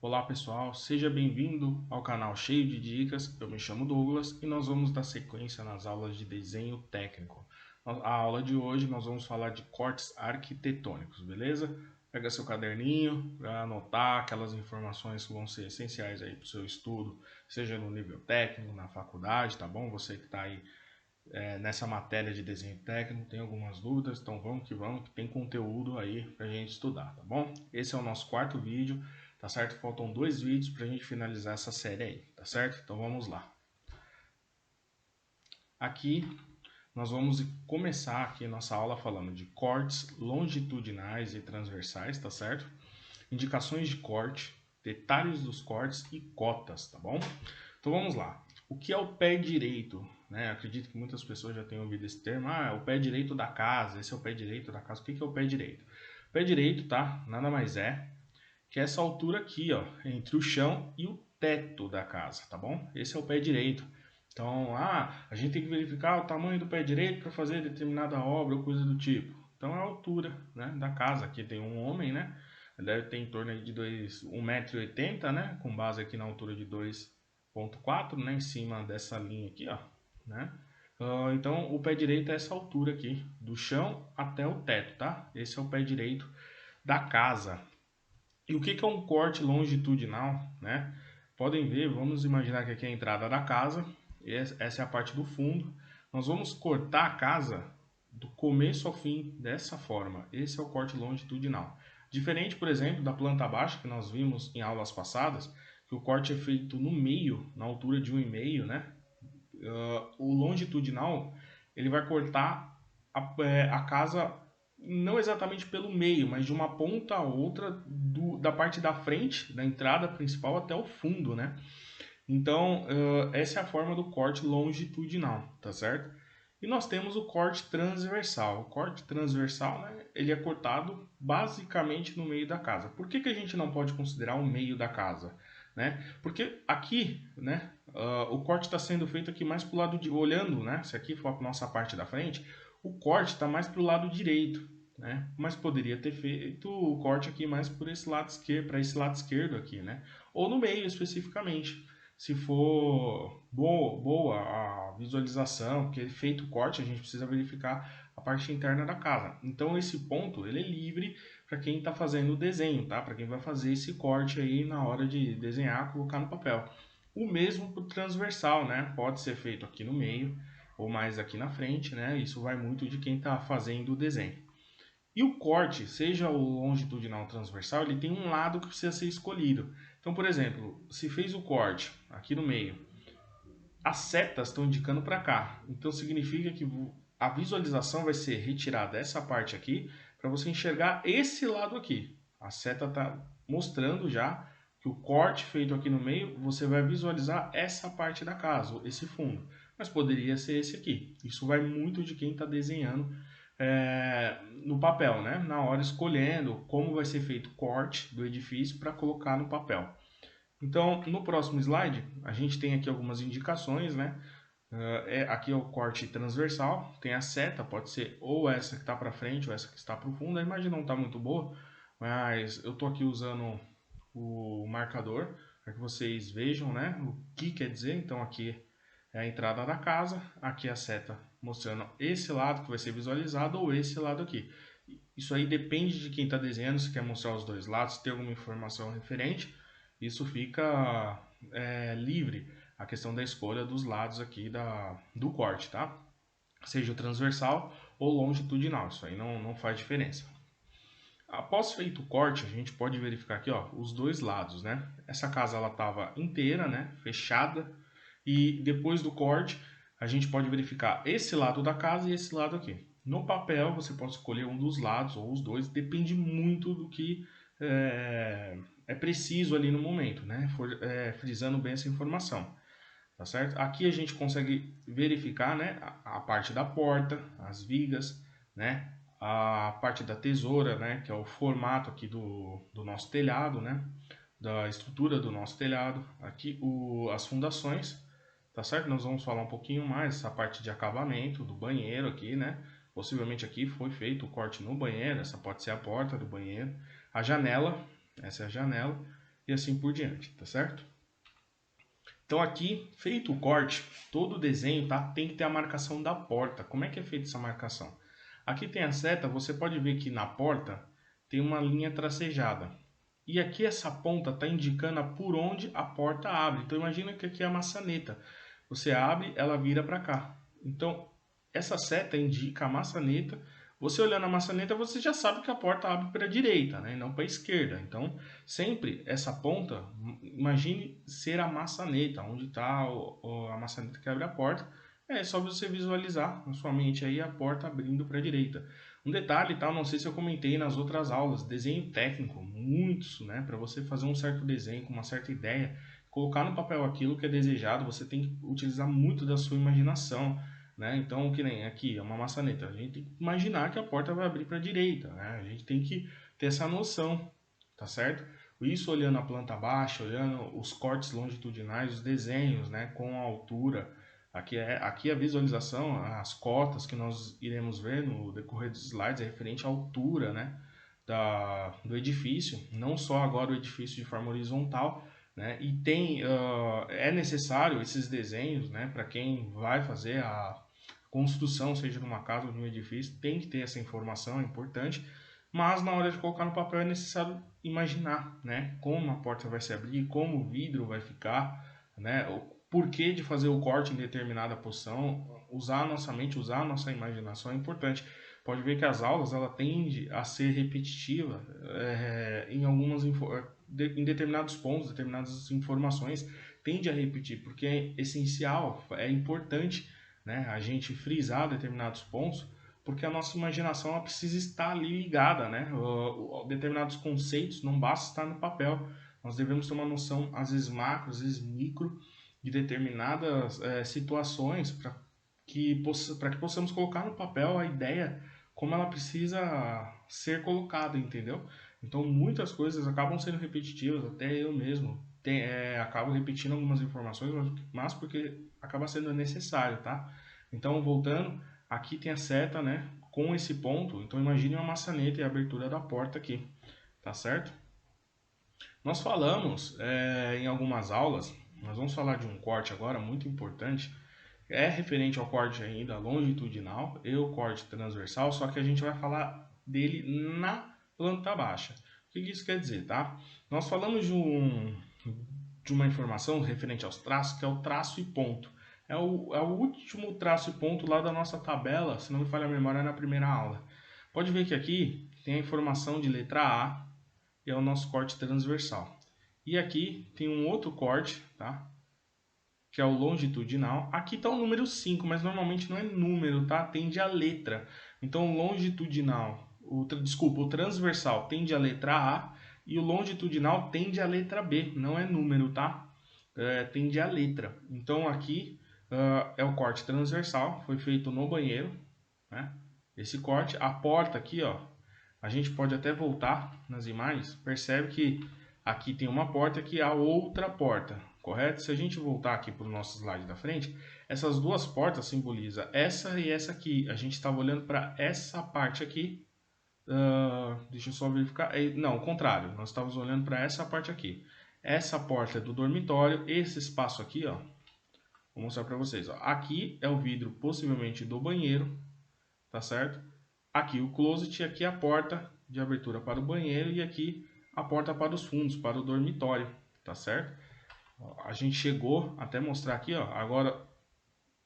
Olá pessoal, seja bem-vindo ao canal cheio de dicas. Eu me chamo Douglas e nós vamos dar sequência nas aulas de desenho técnico. A aula de hoje nós vamos falar de cortes arquitetônicos, beleza? Pega seu caderninho para anotar aquelas informações que vão ser essenciais aí para o seu estudo, seja no nível técnico, na faculdade, tá bom? Você que está aí nessa matéria de desenho técnico, tem algumas dúvidas, então vamos que tem conteúdo aí pra gente estudar, tá bom? Esse é o nosso quarto vídeo, tá certo? Faltam 2 vídeos pra gente finalizar essa série aí, tá certo? Então vamos lá. Aqui nós vamos começar aqui nossa aula falando de cortes longitudinais e transversais, tá certo? Indicações de corte, detalhes dos cortes e cotas, tá bom? Então vamos lá. O que é o pé direito? Né? Acredito que muitas pessoas já tenham ouvido esse termo. Ah, é o pé direito da casa. Esse é o pé direito da casa. O que é o pé direito? O pé direito, tá? Nada mais é que essa altura aqui, ó, entre o chão e o teto da casa, tá bom? Esse é o pé direito. Então, a gente tem que verificar o tamanho do pé direito para fazer determinada obra ou coisa do tipo. Então, é a altura, né, da casa. Aqui tem um homem, né? Deve ter em torno de 1,80 m, né? Com base aqui na altura de 2,4, né? Em cima dessa linha aqui, ó, né? Então, o pé direito é essa altura aqui, do chão até o teto, tá? Esse é o pé direito da casa. E o que é um corte longitudinal, né? Podem ver, vamos imaginar que aqui é a entrada da casa, essa é a parte do fundo. Nós vamos cortar a casa do começo ao fim dessa forma. Esse é o corte longitudinal. Diferente, por exemplo, da planta baixa que nós vimos em aulas passadas, que o corte é feito no meio, na altura de 1,5 m, né? O longitudinal ele vai cortar a casa não exatamente pelo meio, mas de uma ponta a outra da parte da frente, da entrada principal até o fundo, né? Então, essa é a forma do corte longitudinal, tá certo? E nós temos o corte transversal. O corte transversal, né, ele é cortado basicamente no meio da casa. Por que a gente não pode considerar o meio da casa? Né? Porque aqui, né, o corte está sendo feito aqui mais para o lado de... Olhando, né, se aqui for a nossa parte da frente, o corte está mais para o lado direito. Né? Mas poderia ter feito o corte aqui mais por esse lado esquerdo, para esse lado esquerdo aqui, né? Ou no meio especificamente. Se for boa a visualização, porque feito o corte, a gente precisa verificar a parte interna da casa. Então esse ponto ele é livre para quem está fazendo o desenho, tá? Para quem vai fazer esse corte aí na hora de desenhar, colocar no papel. O mesmo para o transversal, né? Pode ser feito aqui no meio ou mais aqui na frente, né? Isso vai muito de quem está fazendo o desenho. E o corte, seja o longitudinal ou transversal, ele tem um lado que precisa ser escolhido. Então, por exemplo, se fez o corte aqui no meio, as setas estão indicando para cá. Então, significa que a visualização vai ser retirada dessa parte aqui para você enxergar esse lado aqui. A seta está mostrando já que o corte feito aqui no meio, você vai visualizar essa parte da casa, esse fundo. Mas poderia ser esse aqui. Isso vai muito de quem está desenhando no papel, né? Na hora escolhendo como vai ser feito o corte do edifício para colocar no papel. Então, no próximo slide, a gente tem aqui algumas indicações, né? Aqui é o corte transversal, tem a seta, pode ser ou essa que está para frente ou essa que está para o fundo. A imagem não está muito boa, mas eu estou aqui usando o marcador para que vocês vejam, né? O que quer dizer. Então, aqui é a entrada da casa, aqui a seta mostrando esse lado que vai ser visualizado ou esse lado aqui. Isso aí depende de quem está desenhando, se quer mostrar os dois lados, se tem alguma informação referente, isso fica livre, a questão da escolha dos lados aqui do corte, tá? Seja o transversal ou longitudinal, isso aí não faz diferença. Após feito o corte, a gente pode verificar aqui, ó, os dois lados, né? Essa casa ela estava inteira, né, fechada, e depois do corte a gente pode verificar esse lado da casa e esse lado aqui. No papel você pode escolher um dos lados ou os dois, depende muito do que é preciso ali no momento, né? Frisando bem essa informação, tá certo? Aqui a gente consegue verificar, né, a parte da porta, as vigas, né? A parte da tesoura, né, que é o formato aqui do nosso telhado, né? Da estrutura do nosso telhado. Aqui as fundações, tá certo? Nós vamos falar um pouquinho mais essa parte de acabamento do banheiro aqui, né? Possivelmente aqui foi feito o corte no banheiro, essa pode ser a porta do banheiro. A janela, essa é a janela. e assim por diante, tá certo? Então aqui, feito o corte, todo o desenho, tá? Tem que ter a marcação da porta. Como é que é feita essa marcação? Aqui tem a seta, você pode ver que na porta tem uma linha tracejada. E aqui essa ponta está indicando por onde a porta abre. Então imagina que aqui é a maçaneta. Você abre, ela vira para cá. Então essa seta indica a maçaneta. Você olhando a maçaneta, você já sabe que a porta abre para a direita, né? E não para a esquerda. Então sempre essa ponta, imagine ser a maçaneta, onde está a maçaneta que abre a porta. É só você visualizar na sua mente aí a porta abrindo para a direita. Um detalhe, tá? Não sei se eu comentei nas outras aulas, desenho técnico, muitos, né? Para você fazer um certo desenho com uma certa ideia, colocar no papel aquilo que é desejado, você tem que utilizar muito da sua imaginação, né? Então, que nem aqui, é uma maçaneta, a gente tem que imaginar que a porta vai abrir para a direita, né? A gente tem que ter essa noção, tá certo? Isso olhando a planta baixa, olhando os cortes longitudinais, os desenhos, né? Com a altura. Aqui a visualização, as cotas que nós iremos ver no decorrer dos slides é referente à altura, né, do edifício, não só agora o edifício de forma horizontal, né, e é necessário esses desenhos, né, para quem vai fazer a construção, seja numa casa ou de um edifício, tem que ter essa informação, é importante, mas na hora de colocar no papel é necessário imaginar, né, como a porta vai se abrir, como o vidro vai ficar, né, porquê de fazer o corte em determinada posição, usar a nossa mente, usar a nossa imaginação é importante. Pode ver que as aulas ela tende a ser repetitiva em determinados pontos, determinadas informações, tende a repetir, porque é essencial, é importante, né, a gente frisar determinados pontos, porque a nossa imaginação ela precisa estar ali ligada, né? Determinados conceitos não basta estar no papel, nós devemos ter uma noção, às vezes macro, às vezes micro, de determinadas situações para que possamos colocar no papel a ideia como ela precisa ser colocada, entendeu? Então muitas coisas acabam sendo repetitivas, até eu mesmo acabo repetindo algumas informações, mas porque acaba sendo necessário, tá? Então voltando, aqui tem a seta, né? Com esse ponto, então imagine uma maçaneta e a abertura da porta aqui, tá certo? Nós falamos em algumas aulas, nós vamos falar de um corte agora muito importante, é referente ao corte ainda longitudinal e o corte transversal, só que a gente vai falar dele na planta baixa. O que isso quer dizer, tá? Nós falamos de uma informação referente aos traços, que é o traço e ponto. É o último traço e ponto lá da nossa tabela, se não me falha a memória, na primeira aula. Pode ver que aqui tem a informação de letra A, e é o nosso corte transversal. E aqui tem um outro corte, tá? Que é o longitudinal. Aqui está o número 5, mas normalmente não é número, tá? Tende a letra. Então, o longitudinal, o transversal tende a letra A e o longitudinal tende a letra B, não é número, tá? Tende a letra. Então, aqui é o corte transversal, foi feito no banheiro, né? Esse corte, a porta aqui, ó, a gente pode até voltar nas imagens, percebe que aqui tem uma porta aqui, a outra porta, correto? Se a gente voltar aqui para o nosso slide da frente, essas duas portas simbolizam essa e essa aqui. A gente estava olhando para essa parte aqui. Deixa eu só verificar. Não, o contrário. Nós estávamos olhando para essa parte aqui. Essa porta é do dormitório. Esse espaço aqui, ó. Vou mostrar para vocês. Ó. Aqui é o vidro possivelmente do banheiro, tá certo? Aqui o closet, aqui a porta de abertura para o banheiro e aqui a porta para os fundos, para o dormitório, tá certo? A gente chegou até mostrar aqui, ó, agora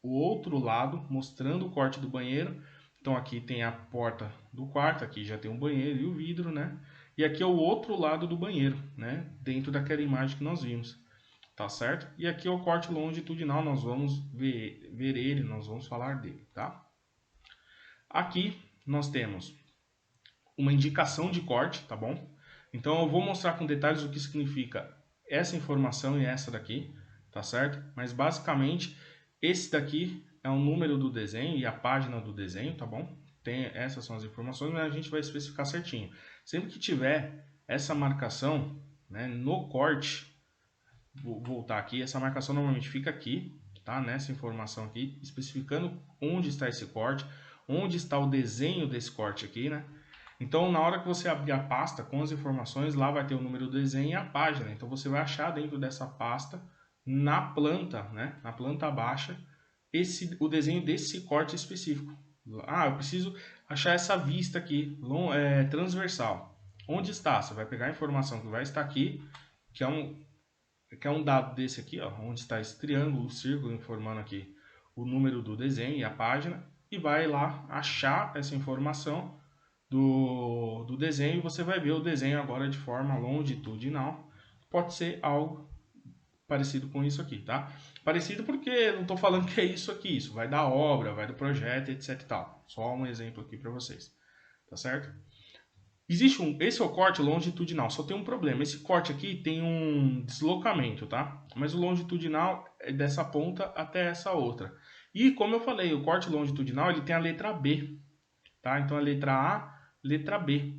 o outro lado, mostrando o corte do banheiro. Então aqui tem a porta do quarto, aqui já tem um banheiro e o vidro, né? E aqui é o outro lado do banheiro, né? Dentro daquela imagem que nós vimos, tá certo? E aqui é o corte longitudinal, nós vamos ver ele, nós vamos falar dele, tá? Aqui nós temos uma indicação de corte, tá bom? Então eu vou mostrar com detalhes o que significa essa informação e essa daqui, tá certo? Mas basicamente esse daqui é o número do desenho e a página do desenho, tá bom? Essas são as informações, mas a gente vai especificar certinho. Sempre que tiver essa marcação, né, no corte, vou voltar aqui, essa marcação normalmente fica aqui, tá? Nessa informação aqui, especificando onde está esse corte, onde está o desenho desse corte aqui, né? Então, na hora que você abrir a pasta com as informações, lá vai ter o número do desenho e a página. Então, você vai achar dentro dessa pasta, na planta, né, na planta baixa, o desenho desse corte específico. Ah, eu preciso achar essa vista aqui, transversal. Onde está? Você vai pegar a informação que vai estar aqui, que é um dado desse aqui, ó, onde está esse triângulo, o círculo, informando aqui o número do desenho e a página, e vai lá achar essa informação do desenho, e você vai ver o desenho agora de forma longitudinal. Pode ser algo parecido com isso aqui, tá? Parecido porque não estou falando que é isso aqui, isso vai da obra, vai do projeto, etc e tal. Só um exemplo aqui para vocês, tá certo? Esse é o corte longitudinal, só tem um problema. Esse corte aqui tem um deslocamento, tá? Mas o longitudinal é dessa ponta até essa outra. E como eu falei, o corte longitudinal ele tem a letra B, tá? Então a letra A, letra B.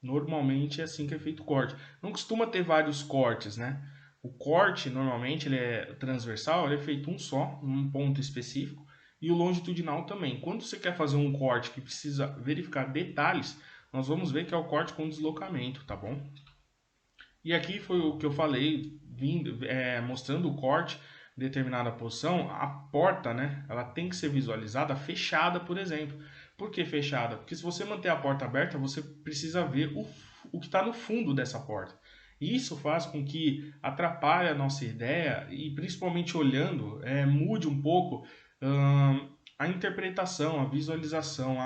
Normalmente é assim que é feito o corte. Não costuma ter vários cortes, né? O corte normalmente ele é transversal, ele é feito um só, num ponto específico, e o longitudinal também. Quando você quer fazer um corte que precisa verificar detalhes, nós vamos ver que é o corte com deslocamento, tá bom? E aqui foi o que eu falei, mostrando o corte em determinada posição. A porta, né, ela tem que ser visualizada fechada, por exemplo. Por que fechada? Porque se você manter a porta aberta, você precisa ver o que está no fundo dessa porta. E isso faz com que atrapalhe a nossa ideia e, principalmente olhando, mude um pouco a interpretação, a visualização,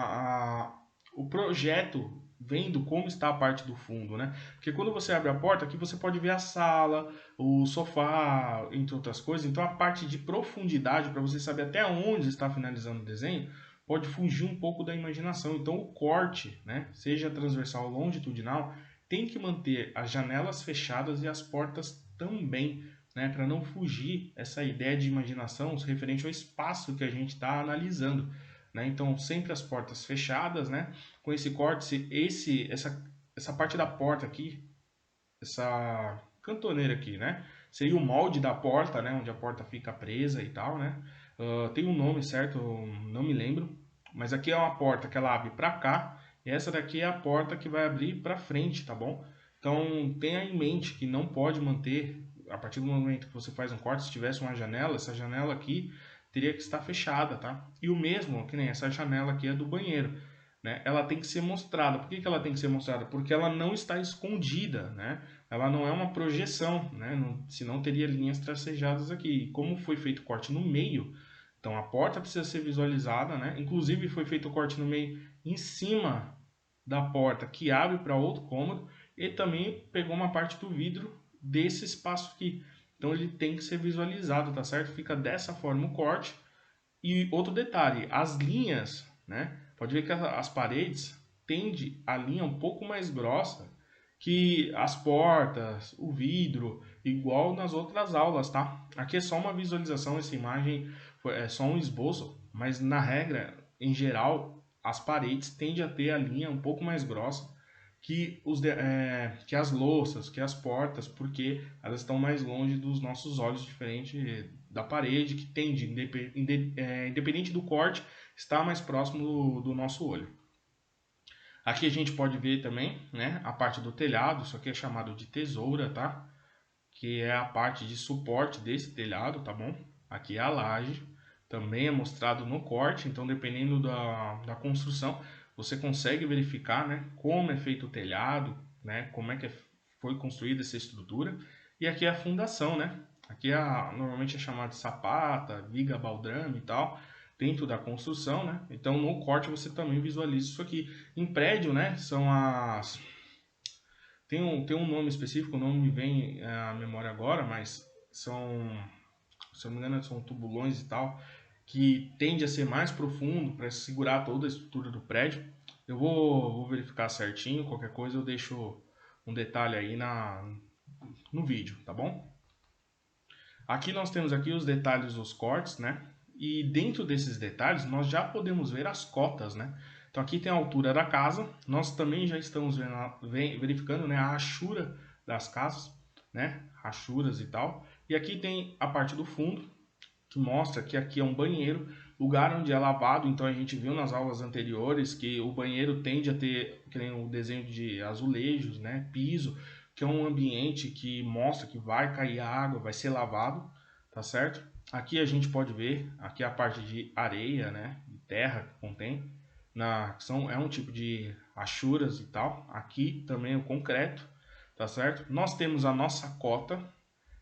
o projeto vendo como está a parte do fundo, né? Porque quando você abre a porta, aqui você pode ver a sala, o sofá, entre outras coisas. Então a parte de profundidade, para você saber até onde está finalizando o desenho, pode fugir um pouco da imaginação. Então o corte, né, seja transversal ou longitudinal, tem que manter as janelas fechadas e as portas também, né, para não fugir essa ideia de imaginação referente ao espaço que a gente está analisando. Né? Então, sempre as portas fechadas, né? Com esse corte, essa parte da porta aqui, essa cantoneira aqui, né? Seria o molde da porta, né? Onde a porta fica presa e tal, né? Tem um nome certo, não me lembro. Mas aqui é uma porta que ela abre para cá. E essa daqui é a porta que vai abrir para frente, tá bom? Então, tenha em mente que não pode manter, a partir do momento que você faz um corte, se tivesse uma janela, essa janela aqui teria que estar fechada, tá? E o mesmo, que nem essa janela aqui é do banheiro, né? Ela tem que ser mostrada. Por que ela tem que ser mostrada? Porque ela não está escondida, né? Ela não é uma projeção, né? Senão teria linhas tracejadas aqui. E como foi feito o corte no meio, então a porta precisa ser visualizada, né? Inclusive foi feito o corte no meio em cima da porta que abre para outro cômodo e também pegou uma parte do vidro desse espaço aqui. Então ele tem que ser visualizado, tá certo? Fica dessa forma o corte. E outro detalhe, as linhas, né? Pode ver que as paredes tende a linha um pouco mais grossa que as portas, o vidro, igual nas outras aulas, tá? Aqui é só uma visualização, essa imagem é só um esboço, mas na regra, em geral, as paredes tendem a ter a linha um pouco mais grossa que as louças, que as portas, porque elas estão mais longe dos nossos olhos, diferente da parede, que tende, independente do corte, está mais próximo do nosso olho. Aqui a gente pode ver também, né, a parte do telhado, isso aqui é chamado de tesoura, tá? Que é a parte de suporte desse telhado, tá bom? Aqui é a laje, também é mostrado no corte, então dependendo da construção, você consegue verificar, né, como é feito o telhado, né, como é que foi construída essa estrutura. E aqui é a fundação, né? Aqui normalmente é chamado de sapata, viga, baldrame e tal, dentro da construção, né? Então no corte você também visualiza isso aqui. Em prédio, né, são as tem um nome específico, não me vem à memória agora, mas se eu não me engano, são tubulões e tal, que tende a ser mais profundo para segurar toda a estrutura do prédio. Eu vou verificar certinho, qualquer coisa eu deixo um detalhe aí no vídeo, tá bom? Aqui nós temos aqui os detalhes dos cortes, né? E dentro desses detalhes nós já podemos ver as cotas, né? Então aqui tem a altura da casa, nós também já estamos verificando, né, a rachura das casas, né? Rachuras e tal. E aqui tem a parte do fundo, que mostra que aqui é um banheiro. lugar onde é lavado. Então a gente viu nas aulas anteriores que o banheiro tende a ter, que nem o desenho de azulejos, né, piso, que é um ambiente que mostra que vai cair água, vai ser lavado, tá certo? Aqui a gente pode ver, aqui a parte de areia, né, de terra que contém, é um tipo de achuras e tal. Aqui também o concreto, tá certo? Nós temos a nossa cota,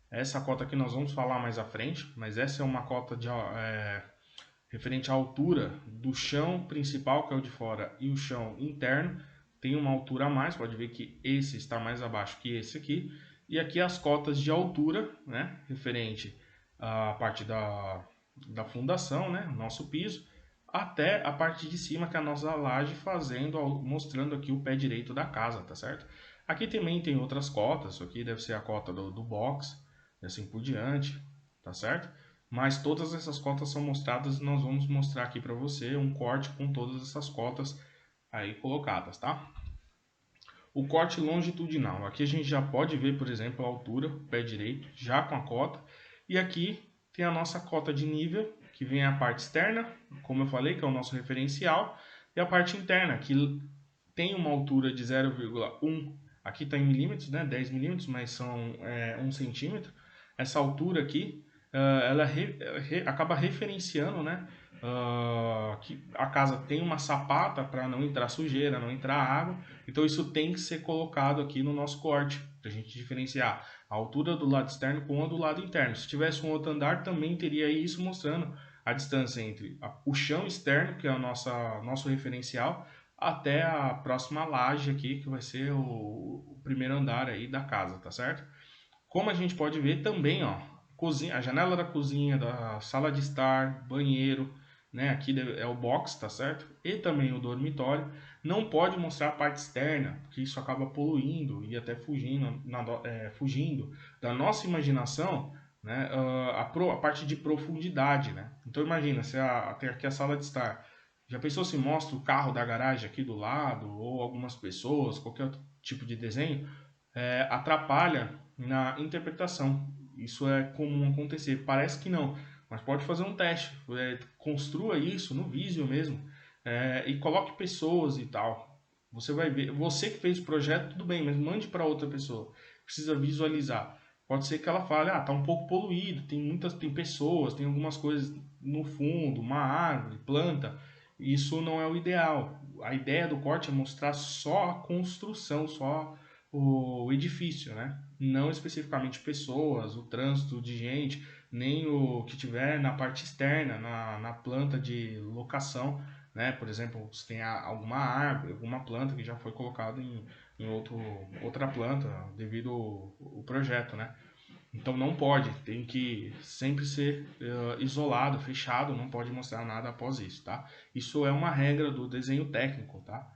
essa cota aqui nós vamos falar mais à frente, mas essa é uma cota referente à altura do chão principal, que é o de fora, e o chão interno. Tem uma altura a mais, pode ver que esse está mais abaixo que esse aqui. E aqui as cotas de altura, né, referente à parte da fundação, né, nosso piso, até a parte de cima, que é a nossa laje, mostrando aqui o pé direito da casa, tá certo? Aqui também tem outras cotas, isso aqui deve ser a cota do box, e assim por diante, tá certo? Mas todas essas cotas são mostradas e nós vamos mostrar aqui para você um corte com todas essas cotas aí colocadas, tá? O corte longitudinal, aqui a gente já pode ver, por exemplo, a altura, o pé direito, já com a cota. E aqui tem a nossa cota de nível, que vem a parte externa, como eu falei, que é o nosso referencial, e a parte interna, que tem uma altura de 0,1, aqui está em milímetros, né, 10 milímetros, mas são 1 centímetro. Essa altura aqui, ela acaba referenciando, né, que a casa tem uma sapata para não entrar sujeira, não entrar água. Então isso tem que ser colocado aqui no nosso corte, para a gente diferenciar a altura do lado externo com a do lado interno. Se tivesse um outro andar, também teria isso mostrando a distância entre o chão externo, que é o nosso referencial, até a próxima laje aqui, que vai ser o primeiro andar aí da casa, tá certo? Como a gente pode ver também, ó, cozinha, a janela da cozinha, da sala de estar, banheiro, né? Aqui é o box, tá certo? E também o dormitório. Não pode mostrar a parte externa, porque isso acaba poluindo e até fugindo da nossa imaginação, né? A parte de profundidade, né? Então imagina, se tem aqui a sala de estar. Já pensou se mostra o carro da garagem aqui do lado, ou algumas pessoas, qualquer outro tipo de desenho? Atrapalha na interpretação. Isso é comum acontecer. Parece que não, mas pode fazer um teste. Construa isso no Visio mesmo, e coloque pessoas e tal. Você vai ver. Você que fez o projeto, tudo bem, mas mande para outra pessoa. Precisa visualizar. Pode ser que ela fale, tá um pouco poluído, tem pessoas, tem algumas coisas no fundo, uma árvore, planta. Isso não é o ideal. A ideia do corte é mostrar só a construção, só o edifício, né? Não especificamente pessoas, o trânsito de gente, nem o que tiver na parte externa, na planta de locação, né? Por exemplo, se tem alguma árvore, alguma planta que já foi colocada em outra planta devido ao projeto, né? Então não pode, tem que sempre ser isolado, fechado, não pode mostrar nada após isso, tá? Isso é uma regra do desenho técnico, tá?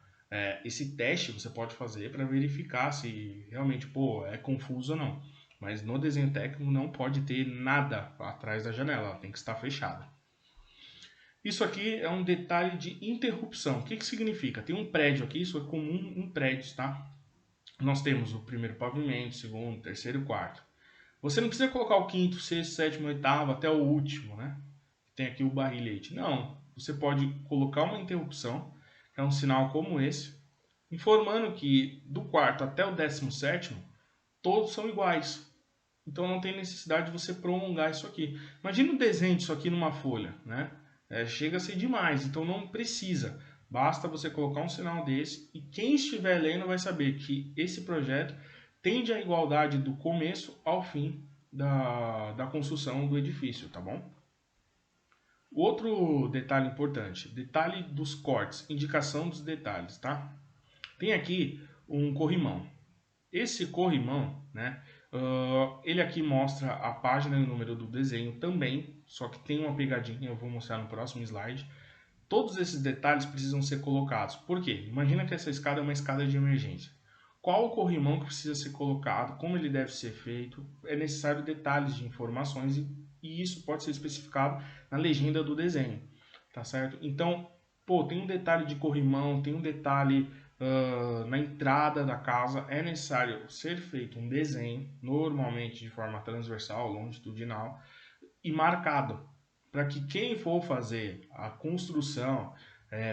Esse teste você pode fazer para verificar se realmente, pô, é confuso ou não. Mas no desenho técnico não pode ter nada atrás da janela, ela tem que estar fechada. Isso aqui é um detalhe de interrupção. O que significa? Tem um prédio aqui, isso é comum em prédios, tá? Nós temos o primeiro pavimento, segundo, terceiro e quarto. Você não precisa colocar o quinto, sexto, sétimo, oitavo até o último, né? Tem aqui o barrilhete. Não, você pode colocar uma interrupção, que é um sinal como esse, informando que do quarto até o 17º, todos são iguais. Então não tem necessidade de você prolongar isso aqui. Imagina o desenho disso aqui numa folha, né? Chega a ser demais, então não precisa. Basta você colocar um sinal desse e quem estiver lendo vai saber que esse projeto tende à igualdade do começo ao fim da construção do edifício, tá bom? Outro detalhe importante, detalhe dos cortes, indicação dos detalhes, tá? Tem aqui um corrimão. Esse corrimão, né, ele aqui mostra a página e o número do desenho também, só que tem uma pegadinha, eu vou mostrar no próximo slide. Todos esses detalhes precisam ser colocados. Por quê? Imagina que essa escada é uma escada de emergência. Qual o corrimão que precisa ser colocado, como ele deve ser feito, é necessário detalhes de informações e isso pode ser especificado na legenda do desenho, tá certo? Então, pô, tem um detalhe de corrimão, tem um detalhe na entrada da casa, é necessário ser feito um desenho, normalmente de forma transversal, longitudinal, e marcado. para que quem for fazer a construção,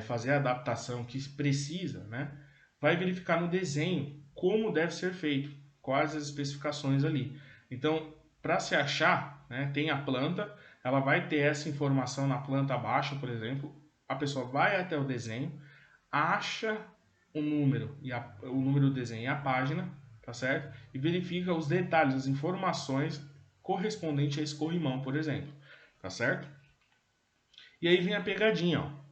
fazer a adaptação que precisa, né, vai verificar no desenho como deve ser feito, quais as especificações ali. Então, para se achar, né, tem a planta, ela vai ter essa informação na planta abaixo, por exemplo, a pessoa vai até o desenho, acha o número o número do desenho e a página, tá certo? E verifica os detalhes, as informações correspondentes a esse corrimão, por exemplo, tá certo? E aí vem a pegadinha, ó.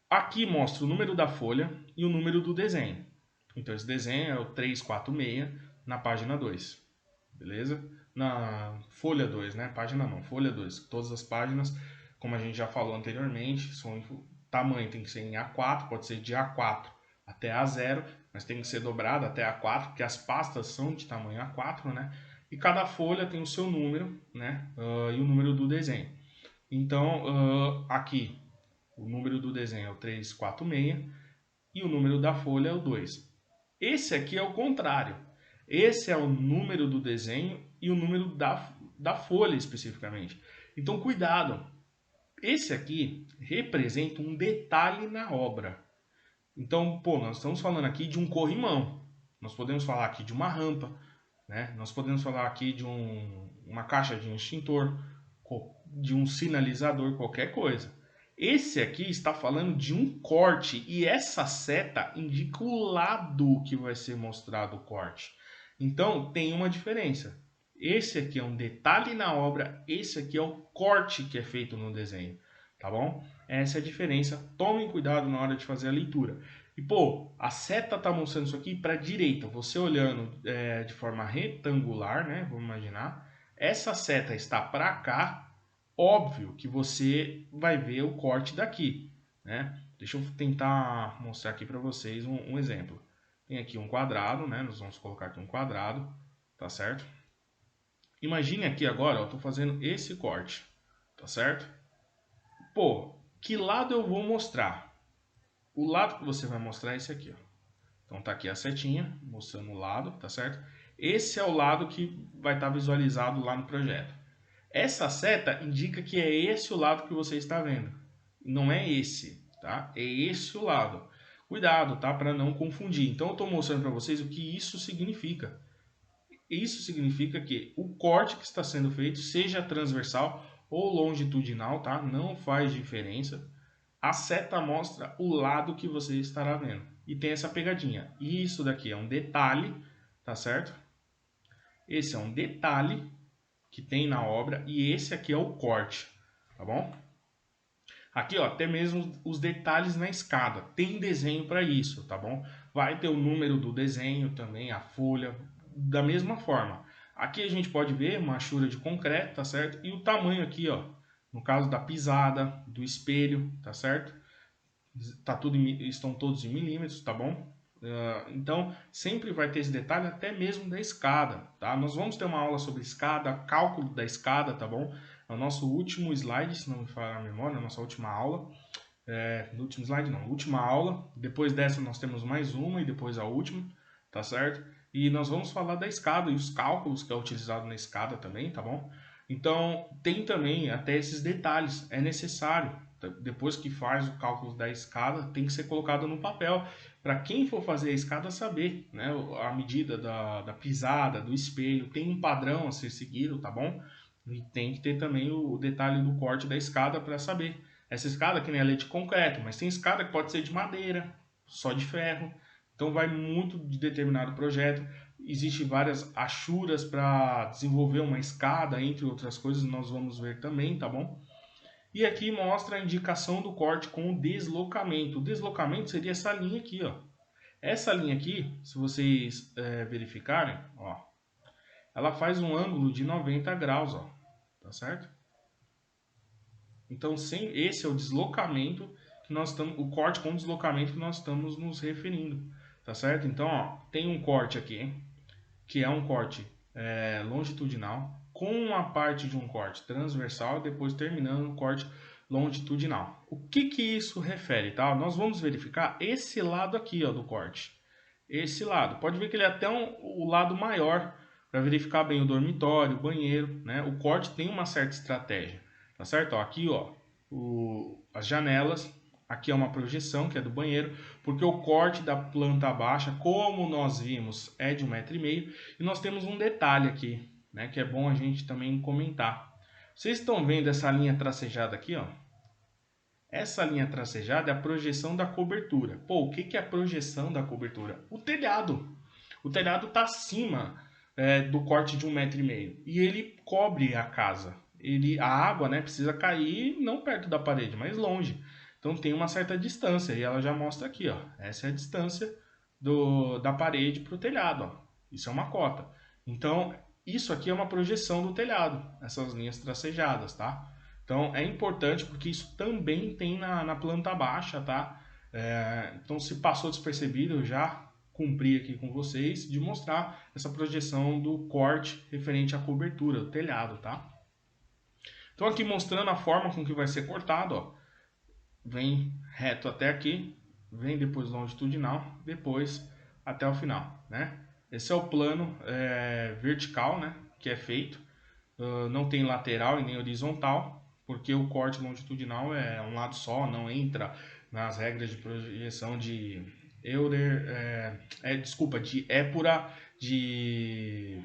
Aqui mostra o número da folha e o número do desenho. Então esse desenho é o 346 na página 2, beleza? Na folha 2, né? Página não, folha 2. Todas as páginas, como a gente já falou anteriormente, tamanho tem que ser em A4, pode ser de A4 até A0, mas tem que ser dobrado até A4, porque as pastas são de tamanho A4, né? E cada folha tem o seu número, né? E o número do desenho. Então, aqui, o número do desenho é o 346 e o número da folha é o 2. Esse aqui é o contrário. Esse é o número do desenho e o número da folha especificamente. Então, cuidado. Esse aqui representa um detalhe na obra. Então, pô, nós estamos falando aqui de um corrimão. Nós podemos falar aqui de uma rampa, né? Nós podemos falar aqui de uma caixa de extintor, de um sinalizador, qualquer coisa. Esse aqui está falando de um corte e essa seta indica o lado que vai ser mostrado o corte. Então tem uma diferença. Esse aqui é um detalhe na obra, esse aqui é o corte que é feito no desenho, tá bom? Essa é a diferença. Tomem cuidado na hora de fazer a leitura. E pô, a seta tá mostrando isso aqui para a direita. Você olhando de forma retangular, né? Vamos imaginar. Essa seta está para cá. Óbvio que você vai ver o corte daqui, né? Deixa eu tentar mostrar aqui para vocês um exemplo. Tem aqui um quadrado, né? Nós vamos colocar aqui um quadrado, tá certo? Imagine aqui agora, eu estou fazendo esse corte, tá certo? Pô, que lado eu vou mostrar? O lado que você vai mostrar é esse aqui, ó. Então tá aqui a setinha mostrando o lado, tá certo? Esse é o lado que vai estar visualizado lá no projeto. Essa seta indica que é esse o lado que você está vendo. Não é esse, tá? É esse o lado. Cuidado, tá? Para não confundir. Então eu estou mostrando para vocês o que isso significa. Isso significa que o corte que está sendo feito, seja transversal ou longitudinal, tá? Não faz diferença. A seta mostra o lado que você estará vendo. E tem essa pegadinha. Isso daqui é um detalhe, tá certo? Esse é um detalhe que tem na obra e esse aqui é o corte, tá bom? Aqui, ó, até mesmo os detalhes na escada. Tem desenho para isso, tá bom? Vai ter o número do desenho também, a folha, da mesma forma. Aqui a gente pode ver uma machura de concreto, tá certo? E o tamanho aqui, ó, no caso da pisada, do espelho, tá certo? Tá tudo estão todos em milímetros, tá bom? Então, sempre vai ter esse detalhe até mesmo da escada, tá? Nós vamos ter uma aula sobre escada, cálculo da escada, tá bom? É o nosso último slide, se não me falha a memória, a nossa última aula. No último slide não, última aula. Depois dessa nós temos mais uma e depois a última, tá certo? E nós vamos falar da escada e os cálculos que é utilizado na escada também, tá bom? Então, tem também até esses detalhes, é necessário. Depois que faz o cálculo da escada, tem que ser colocado no papel, para quem for fazer a escada saber, né? A medida da pisada, do espelho, tem um padrão a ser seguido, tá bom? E tem que ter também o detalhe do corte da escada para saber. Essa escada que nem ela é de concreto, mas tem escada que pode ser de madeira, só de ferro. Então vai muito de determinado projeto. Existem várias achuras para desenvolver uma escada, entre outras coisas, nós vamos ver também, tá bom? E aqui mostra a indicação do corte com o deslocamento. O deslocamento seria essa linha aqui, ó. Essa linha aqui, se vocês verificarem, ó, ela faz um ângulo de 90 graus, ó, tá certo? Então, esse é o deslocamento que nós estamos, o corte com deslocamento que nós estamos nos referindo, tá certo? Então, ó, tem um corte aqui, que é um corte longitudinal, com a parte de um corte transversal, depois terminando o corte longitudinal. O que que isso refere, tá? Nós vamos verificar esse lado aqui, ó, do corte. Esse lado. Pode ver que ele é até o lado maior, para verificar bem o dormitório, o banheiro, né? O corte tem uma certa estratégia. tá certo? Ó, aqui, ó, as janelas, aqui é uma projeção, que é do banheiro, porque o corte da planta baixa, como nós vimos, é de 1,5 m, e nós temos um detalhe aqui, né, que é bom a gente também comentar. Vocês estão vendo essa linha tracejada aqui, ó? Essa linha tracejada é a projeção da cobertura. Pô, o que é a projeção da cobertura? O telhado. O telhado está acima do corte de 1,5 m e ele cobre a casa. A água, né, precisa cair não perto da parede, mas longe. Então tem uma certa distância e ela já mostra aqui, ó. Essa é a distância da parede para o telhado, ó. Isso é uma cota. Então isso aqui é uma projeção do telhado, essas linhas tracejadas, tá? Então é importante porque isso também tem na planta baixa, tá? Então se passou despercebido, eu já cumpri aqui com vocês de mostrar essa projeção do corte referente à cobertura do telhado, tá? Então aqui mostrando a forma com que vai ser cortado, ó. Vem reto até aqui, vem depois longitudinal, depois até o final, né? Esse é o plano vertical, né? Que é feito. Não tem lateral e nem horizontal, porque o corte longitudinal é um lado só, não entra nas regras de projeção de Euler, desculpa, de Épura, de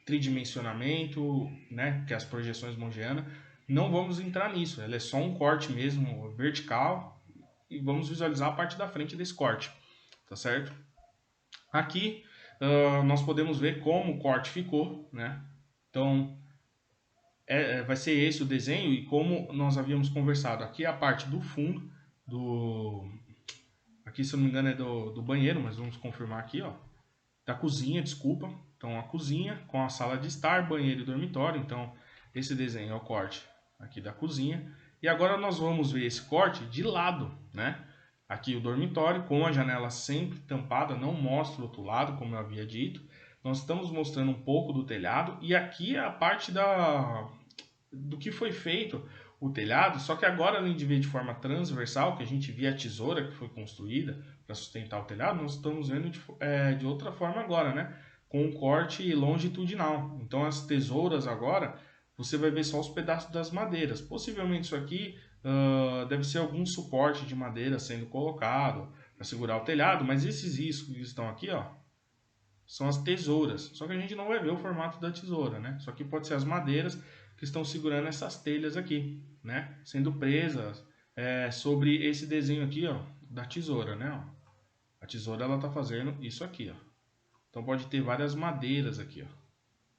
tridimensionamento, né, que é as projeções mongianas. Não vamos entrar nisso, ela é só um corte mesmo vertical e vamos visualizar a parte da frente desse corte, tá certo? Aqui nós podemos ver como o corte ficou, né? Então vai ser esse o desenho e como nós havíamos conversado, aqui é a parte do fundo aqui se eu não me engano é do banheiro, mas vamos confirmar aqui, ó, da cozinha, desculpa. Então a cozinha com a sala de estar, banheiro e dormitório. Então esse desenho é o corte aqui da cozinha. E agora nós vamos ver esse corte de lado, né? Aqui o dormitório com a janela sempre tampada, não mostra o outro lado, como eu havia dito. Nós estamos mostrando um pouco do telhado e aqui é a parte do que foi feito o telhado, só que agora, além de ver de forma transversal, que a gente via a tesoura que foi construída para sustentar o telhado, nós estamos vendo de outra forma agora, né? Com um corte longitudinal. Então as tesouras agora, você vai ver só os pedaços das madeiras. Possivelmente isso aqui deve ser algum suporte de madeira sendo colocado para segurar o telhado, mas esses riscos que estão aqui, ó, são as tesouras. Só que a gente não vai ver o formato da tesoura, né? Só que pode ser as madeiras que estão segurando essas telhas aqui, né? Sendo presas sobre esse desenho aqui, ó, da tesoura, né? Ó. A tesoura ela tá fazendo isso aqui, ó. Então pode ter várias madeiras aqui, ó,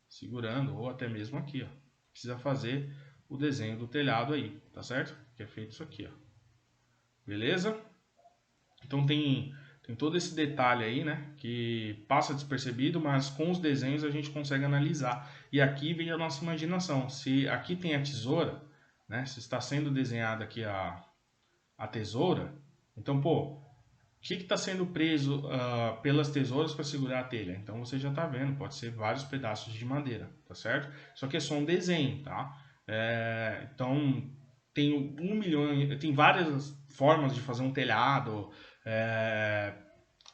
segurando ou até mesmo aqui, ó. Precisa fazer o desenho do telhado aí, tá certo? Que é feito isso aqui, ó. Beleza? Então tem todo esse detalhe aí, né, que passa despercebido, mas com os desenhos a gente consegue analisar. E aqui vem a nossa imaginação. Se aqui tem a tesoura, né, se está sendo desenhada aqui a tesoura, então, pô, o que está sendo preso pelas tesouras para segurar a telha? Então você já está vendo, pode ser vários pedaços de madeira, tá certo? Só que é só um desenho, tá? Então tem 1 milhão, tem várias formas de fazer um telhado,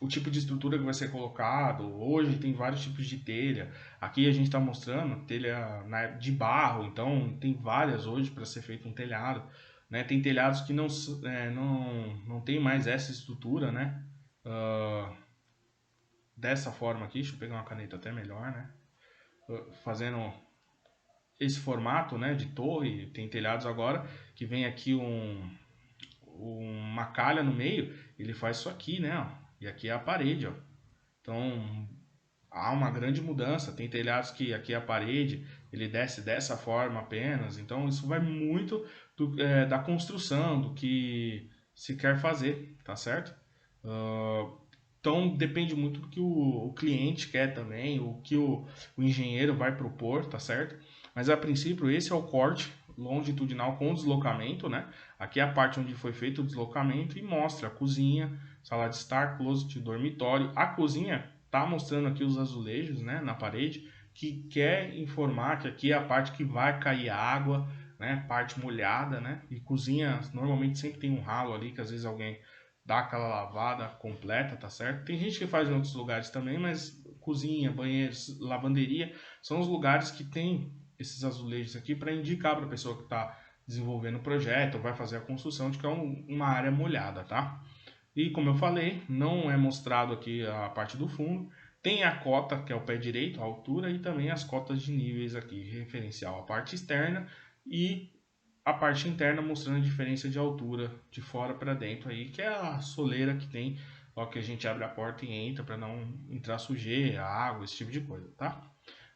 o tipo de estrutura que vai ser colocado. Hoje tem vários tipos de telha. Aqui a gente está mostrando telha de barro, então tem várias hoje para ser feito um telhado. Né? Tem telhados que não tem mais essa estrutura, né? Dessa forma aqui, deixa eu pegar uma caneta até melhor, né? Fazendo esse formato, né, de torre. Tem telhados agora que vem aqui uma calha no meio, ele faz isso aqui, né? Ó, e aqui é a parede, ó. Então há uma grande mudança. Tem telhados que aqui é a parede, ele desce dessa forma apenas. Então isso vai muito da construção, do que se quer fazer, tá certo? Então depende muito do que o cliente quer também, o que o engenheiro vai propor, tá certo? Mas a princípio esse é o corte longitudinal com deslocamento, né? Aqui é a parte onde foi feito o deslocamento e mostra a cozinha, sala de estar, closet, dormitório. A cozinha tá mostrando aqui os azulejos, né, na parede, que quer informar que aqui é a parte que vai cair água, né, parte molhada, né? E cozinha normalmente sempre tem um ralo ali que às vezes alguém dá aquela lavada completa, tá certo? Tem gente que faz em outros lugares também, mas cozinha, banheiros, lavanderia são os lugares que tem esses azulejos aqui para indicar para a pessoa que está desenvolvendo o projeto, ou vai fazer a construção de que é uma área molhada, tá? E como eu falei, não é mostrado aqui a parte do fundo. Tem a cota, que é o pé direito, a altura, e também as cotas de níveis aqui, referencial à parte externa e a parte interna mostrando a diferença de altura de fora para dentro aí, que é a soleira que tem, ó, que a gente abre a porta e entra para não entrar sujeira, água, esse tipo de coisa, tá?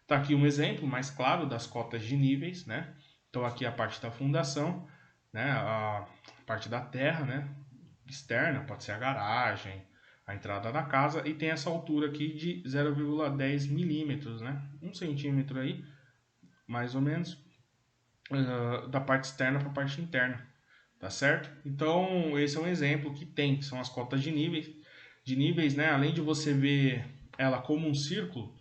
Tá aqui um exemplo mais claro das cotas de níveis, né? Então aqui a parte da fundação, né? A parte da terra, né? Externa, pode ser a garagem, a entrada da casa, e tem essa altura aqui de 0,10 milímetros, né? 1 centímetro aí, mais ou menos, da parte externa para a parte interna, tá certo? Então esse é um exemplo que tem, que são as cotas de níveis, né? Além de você ver ela como um círculo,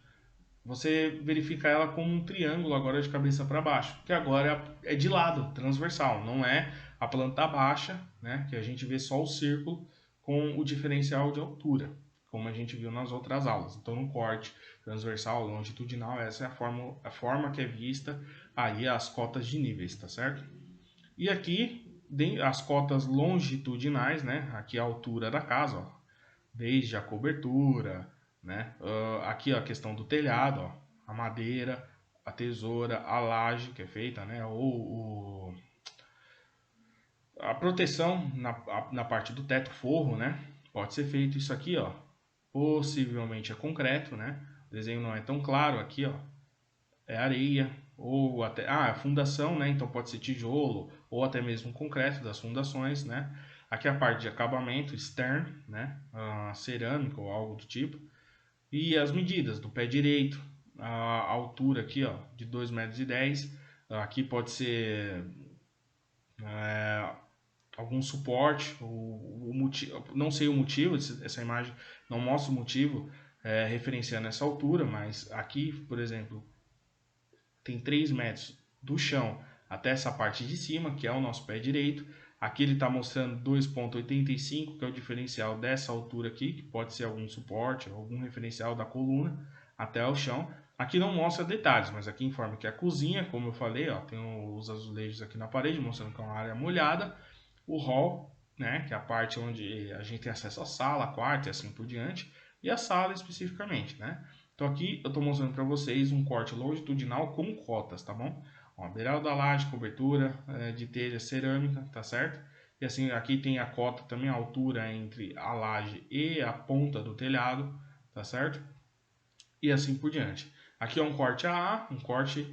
você verifica ela como um triângulo agora de cabeça para baixo, que agora é de lado, transversal, não é a planta baixa, né, que a gente vê só o círculo com o diferencial de altura, como a gente viu nas outras aulas. Então, no corte transversal, longitudinal, essa é a forma que é vista aí as cotas de níveis, tá certo? E aqui, as cotas longitudinais, né, aqui a altura da casa, ó, desde a cobertura, né? Aqui ó, a questão do telhado, ó, a madeira, a tesoura, a laje que é feita, né? Ou a proteção na parte do teto, forro, né? Pode ser feito isso aqui, ó. Possivelmente é concreto, né? O desenho não é tão claro aqui, ó. É areia ou até a fundação, né? Então pode ser tijolo ou até mesmo concreto das fundações, né? Aqui a parte de acabamento externo, né? Cerâmica ou algo do tipo. E as medidas do pé direito, a altura aqui, ó, de 2,10 m. Aqui pode ser algum suporte, o motivo, não sei o motivo, essa imagem não mostra o motivo referenciando essa altura, mas aqui, por exemplo, tem 3 metros do chão até essa parte de cima, que é o nosso pé direito. Aqui ele está mostrando 2,85, que é o diferencial dessa altura aqui, que pode ser algum suporte, algum referencial da coluna até o chão. Aqui não mostra detalhes, mas aqui informa que a cozinha, como eu falei, ó, tem os azulejos aqui na parede, mostrando que é uma área molhada. O hall, né, que é a parte onde a gente tem acesso à sala, quarto e assim por diante. E a sala especificamente, né? Então aqui eu estou mostrando para vocês um corte longitudinal com cotas, tá bom? Ó, beiral da laje, cobertura de telha cerâmica, tá certo? E assim, aqui tem a cota também, a altura entre a laje e a ponta do telhado, tá certo? E assim por diante. Aqui é um corte AA, um corte...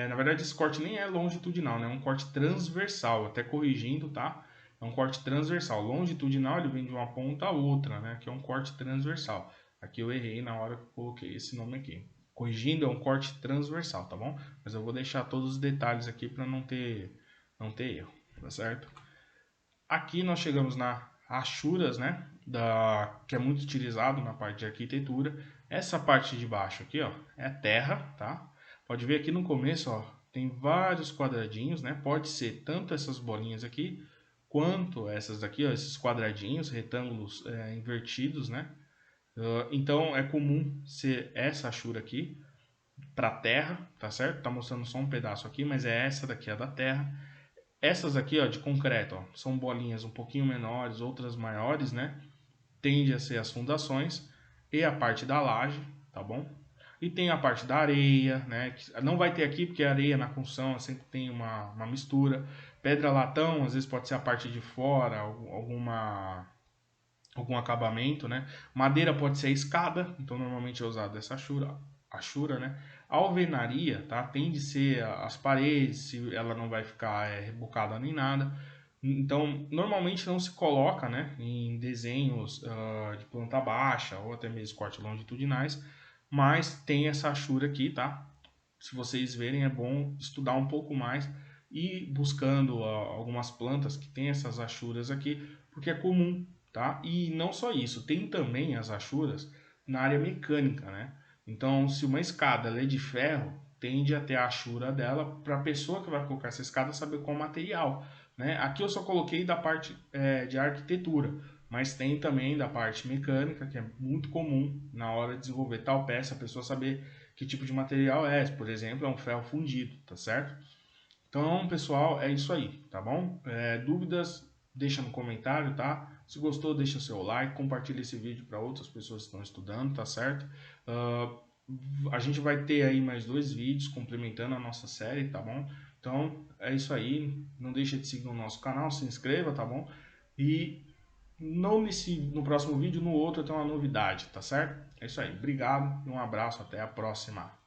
na verdade, esse corte nem é longitudinal, né? É um corte transversal, até corrigindo, tá? É um corte transversal. Longitudinal, ele vem de uma ponta a outra, né? Que é um corte transversal. Aqui eu errei na hora que eu coloquei esse nome aqui. Corrigindo, é um corte transversal, tá bom? Mas eu vou deixar todos os detalhes aqui para não ter erro, tá certo? Aqui nós chegamos na rachuras, né? Que é muito utilizado na parte de arquitetura. Essa parte de baixo aqui, ó, é terra, tá? Pode ver aqui no começo, ó, tem vários quadradinhos, né? Pode ser tanto essas bolinhas aqui, quanto essas daqui, ó, esses quadradinhos, retângulos invertidos, né? Então é comum ser essa achura aqui para terra, tá certo? Tá mostrando só um pedaço aqui, mas é essa daqui a da terra. Essas aqui, ó, de concreto, ó, são bolinhas um pouquinho menores, outras maiores, né? Tende a ser as fundações e a parte da laje, tá bom? E tem a parte da areia, né? Que não vai ter aqui porque a areia na construção sempre tem uma mistura. Pedra latão, às vezes pode ser a parte de fora, algum acabamento, né? Madeira pode ser a escada, então normalmente é usado essa achura, né? A alvenaria, tá? Tende a ser as paredes, se ela não vai ficar rebocada nem nada. Então, normalmente não se coloca, né, em desenhos de planta baixa ou até mesmo cortes longitudinais, mas tem essa achura aqui, tá? Se vocês verem, é bom estudar um pouco mais e buscando algumas plantas que tem essas achuras aqui, porque é comum, tá? E não só isso, tem também as achuras na área mecânica, né? Então, se uma escada ela é de ferro, tende a ter a achura dela para a pessoa que vai colocar essa escada saber qual material, né? Aqui eu só coloquei da parte de arquitetura, mas tem também da parte mecânica, que é muito comum na hora de desenvolver tal peça, a pessoa saber que tipo de material é. Por exemplo, é um ferro fundido, tá certo? Então, pessoal, é isso aí, tá bom? Dúvidas, deixa no comentário, tá? Se gostou, deixa seu like, compartilha esse vídeo para outras pessoas que estão estudando, tá certo? Ah, a gente vai ter aí mais 2 vídeos complementando a nossa série, tá bom? Então, é isso aí. Não deixa de seguir o nosso canal, se inscreva, tá bom? E não no próximo vídeo, no outro tem uma novidade, tá certo? É isso aí. Obrigado e um abraço. Até a próxima.